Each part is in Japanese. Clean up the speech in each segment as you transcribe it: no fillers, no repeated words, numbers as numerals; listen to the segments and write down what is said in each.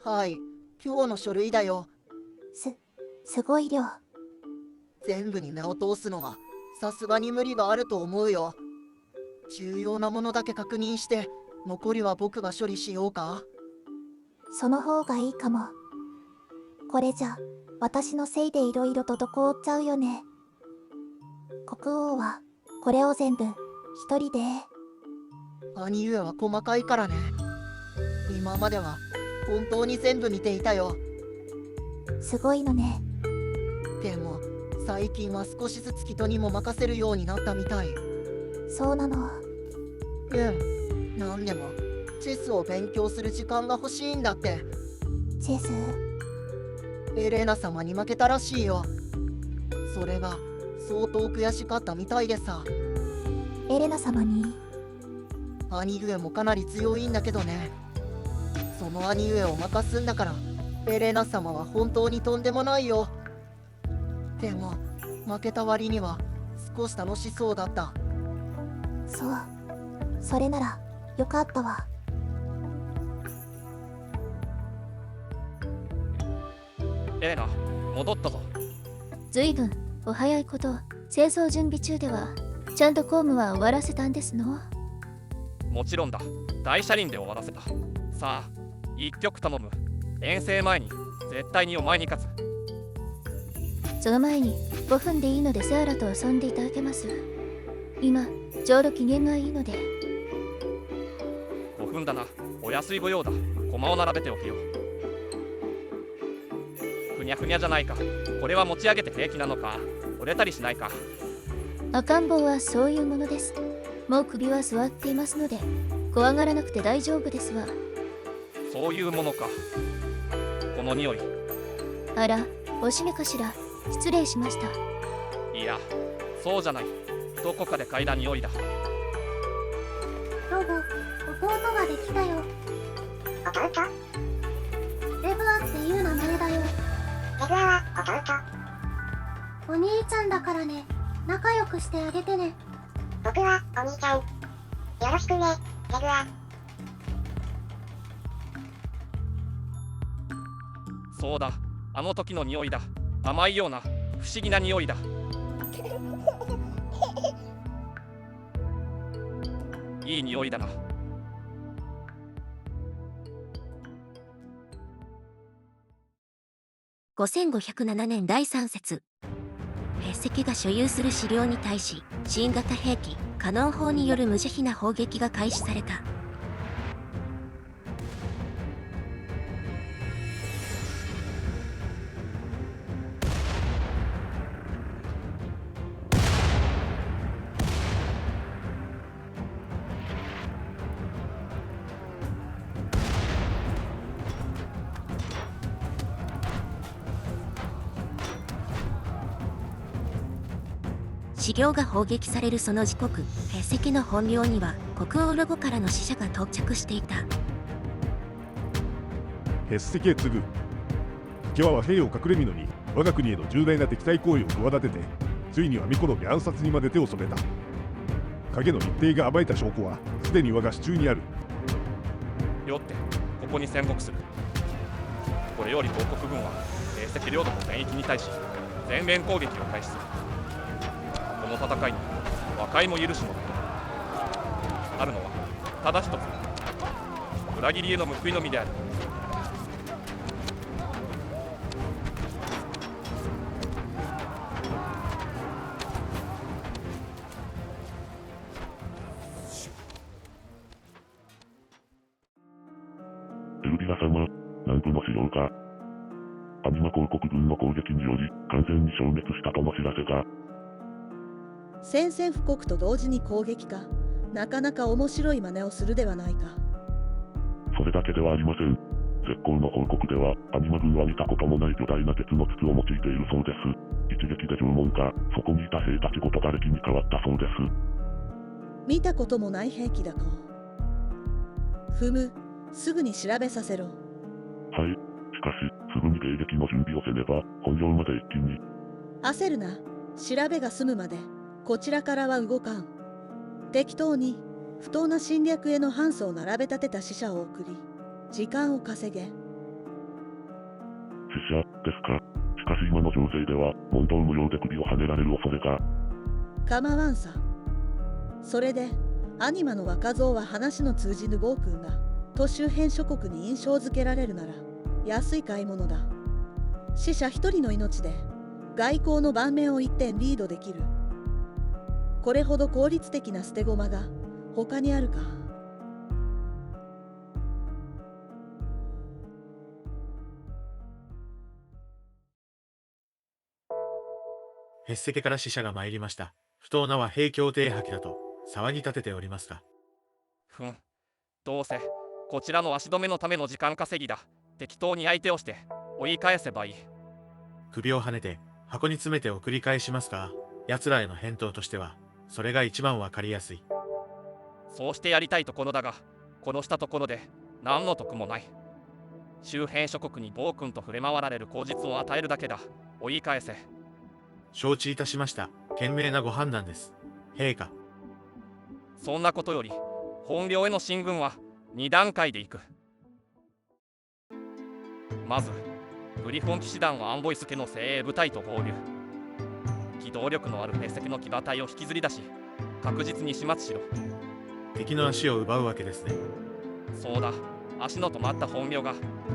はい、今日の書類だよ。す、すごい量。全部に目を通すのはさすがに無理があると思うよ。重要なものだけ確認して残りは僕が処理しようか。その方がいいかも。これじゃ、私のせいで色々と滞っちゃうよね。国王は、これを全部、一人で。兄上は細かいからね。今までは本当に全部見ていたよ。すごいのね。でも最近は少しずつ人にも任せるようになったみたい。そうなの。なんでもチェスを勉強する時間が欲しいんだって。チェス。エレナ様に負けたらしいよ。それが相当悔しかったみたいでさ。エレナ様に。兄上もかなり強いんだけどね。その兄上を任すんだからエレナ様は本当にとんでもないよ。でも負けた割には少し楽しそうだった。そう。それなら、よかったわ。エレナ、戻ったぞ。ずいぶんお早いこと。清掃準備中ではちゃんと公務は終わらせたんですの？もちろんだ。大車輪で終わらせた。さあ、一曲頼む。遠征前に絶対にお前に勝つ。その前に5分でいいのでセアラと遊んでいただけます？今ちょうど機嫌がいいので。5分だな。お安い御用だ。駒を並べておけよ。ふにゃふにゃじゃないか。これは持ち上げて平気なのか。折れたりしないか。赤ん坊はそういうものです。もう首は座っていますので怖がらなくて大丈夫ですわ。そういうものか。この匂い。あら、おしめかしら。失礼しました。いや、そうじゃない。どこかで嗅いだ匂いだ。ロボ、弟ができたよ。弟？レブアっていう名前だよ。レブアは弟。お兄ちゃんだからね。仲良くしてあげてね。僕はお兄ちゃん。よろしくね、レブア。そうだ、あの時の匂いだ。甘いような不思議な匂いだ。いい匂いだな。5507年第3節。筆跡が所有する資料に対し新型兵器カノン砲による無慈悲な砲撃が開始された。資料が砲撃されるその時刻、筆跡の本領には国王ロゴからの使者が到着していた。筆跡へ次ぐ。池和は兵を隠れ蓑に我が国への重大な敵対行為を企てて、ついには巫女の暗殺にまで手を染めた。影の日程が暴いた証拠はすでに我が手中にある。よってここに宣告する。これより東国軍は兵跡領土の全域に対し全面攻撃を開始する。この戦いに和解も許しもない。あるのはただ一つ、裏切りへの報いのみである。エルビラ様、南部の資料か。アニマ公国軍の攻撃により完全に消滅したとの知らせが。宣戦布告と同時に攻撃か。なかなか面白い真似をするではないか。それだけではありません。絶好の報告ではアニマ軍は見たこともない巨大な鉄の筒を用いているそうです。一撃で縄文か、そこにいた兵たちごと瓦礫に変わったそうです。見たこともない兵器だか。ふむ、すぐに調べさせろ。はい。しかし、すぐに迎撃の準備をせねば、本領まで一気に。焦るな。調べが済むまでこちらからは動かん。適当に不当な侵略への反素を並べ立てた死者を送り時間を稼げ。死者ですか。しかし今の情勢では問答無用で首をはねられる恐れが。構わんさ。それでアニマの若造は話の通じぬ暴君が都周辺諸国に印象づけられるなら安い買い物だ。死者一人の命で外交の盤面を一点リードできる。これほど効率的な捨て駒が他にあるか。ヘッセ家から使者が参りました。不当な和平協定破棄だと騒ぎ立てておりますが。どうせこちらの足止めのための時間稼ぎだ。適当に相手をして追い返せばいい。首をはねて箱に詰めて送り返しますか。奴らへの返答としてはそれが一番わかりやすい。そうしてやりたいところだが、殺したところで何の得もない。周辺諸国に暴君と触れ回られる口実を与えるだけだ。追い返せ。承知いたしました。賢明なご判断です、陛下。そんなことより本領への進軍は2段階で行く。まずグリフォン騎士団はアンボイス家の精鋭部隊と合流。機動力のある兵石の騎馬隊を引きずり出し、確実に始末しろ。敵の足を奪うわけですね。そうだ。足の止まった本領が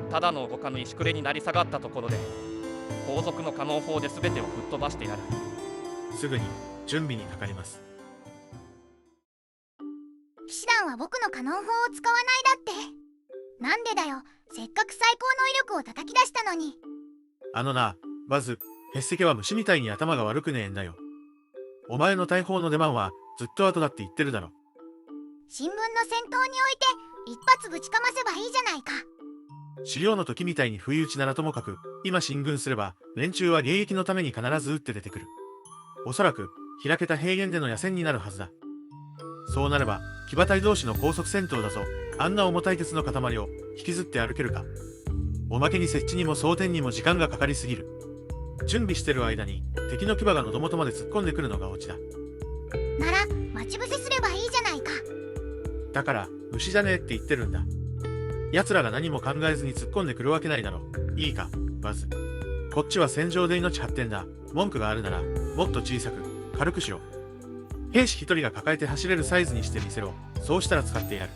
ただの動かぬ石くれになり下がったところで、後続のカノン砲で全てを吹っ飛ばしてやる。すぐに準備にかかります。騎士団は僕のカノン砲を使わないだって。なんでだよ。せっかく最高の威力を叩き出したのに。バズ、ヘッセ家は虫みたいに頭が悪くねえんだよ。お前の大砲の出番はずっと後だって言ってるだろ。新聞の戦闘において一発ぶちかませばいいじゃないか。狩猟の時みたいに不意打ちならともかく、今進軍すれば連中は迎撃のために必ず撃って出てくる。おそらく開けた平原での野戦になるはずだ。そうなれば騎馬隊同士の高速戦闘だぞ。あんな重たい鉄の塊を引きずって歩けるか。おまけに設置にも装填にも時間がかかりすぎる。準備してる間に敵の騎馬が喉元まで突っ込んでくるのがオチだ。なら待ち伏せすればいいじゃないか。だから牛じゃねえって言ってるんだ。奴らが何も考えずに突っ込んでくるわけないだろ。いいかバズ、こっちは戦場で命張ってんだ。文句があるならもっと小さく軽くしろ。兵士一人が抱えて走れるサイズにしてみせろ。そうしたら使ってやる。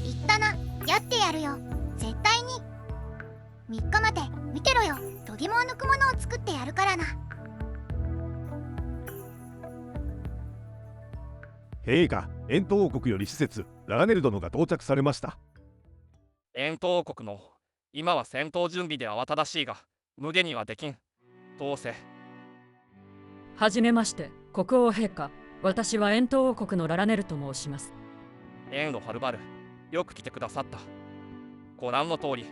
言ったな。やってやるよ。絶対に。3日待て。見てろよ。度肝を抜くものを作ってやるからな。陛下、エント王国より使節ラガネル殿が到着されました。エント王国の今は戦闘準備で慌ただしいが、無下にはできん。どうせ。はじめまして、国王陛下。私はエント王国のララネルと申します。エンロはるばる、よく来てくださった。ご覧の通り、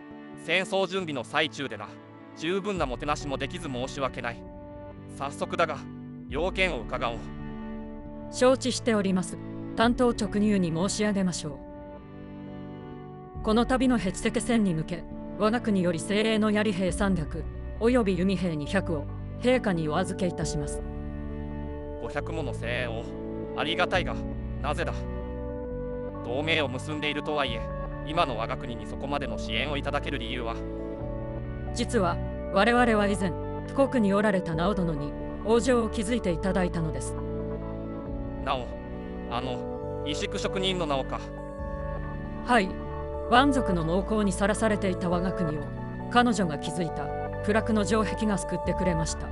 戦争準備の最中でな。十分なもてなしもできず申し訳ない。早速だが、要件を伺おう。承知しております。単刀直入に申し上げましょう。この度のヘッセケ戦に向け、我が国より精鋭の槍兵300および弓兵200を陛下にお預けいたします。500もの精鋭をありがたいが、なぜだ。同盟を結んでいるとはいえ、今の我が国にそこまでの支援をいただける理由は。実は我々は以前富国におられた直殿に王城を築いていただいたのです。なお、石工職人の名をか。はい、蛮族の猛攻にさらされていた我が国を彼女が築いた不落の城壁が救ってくれました。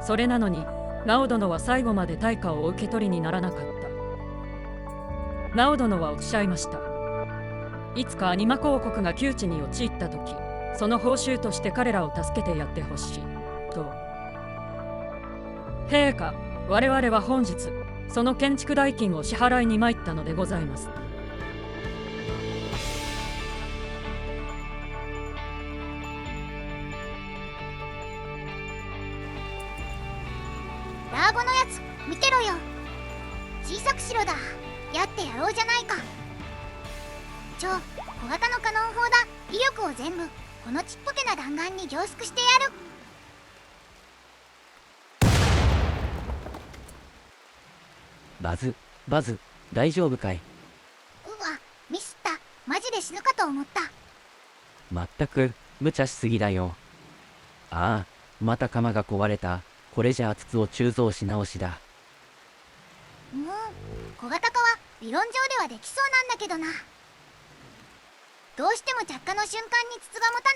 それなのに直殿は最後まで対価をお受け取りにならなかった。直殿はおっしゃいました。いつかアニマ公国が窮地に陥った時、その報酬として彼らを助けてやってほしいと。陛下、我々は本日その建築代金を支払いに参ったのでございます。ラーゴのやつ見てろよ。小さくしろだ。やってやろうじゃないか。小型のカノン砲だ。威力を全部このちっぽけな弾丸に凝縮してやる。バズ、大丈夫かい？うわ、ミスった。マジで死ぬかと思った。まったく、無茶しすぎだよ。ああ、また釜が壊れた。これじゃあ筒を鋳造し直しだ。小型化は理論上ではできそうなんだけどな。どうしても着火の瞬間に筒が持た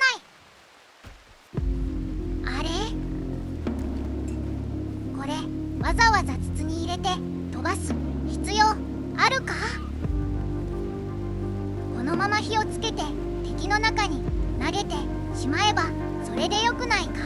ない。あれ、これわざわざ筒に入れて飛ばす必要あるか？このまま火をつけて敵の中に投げてしまえばそれでよくないか？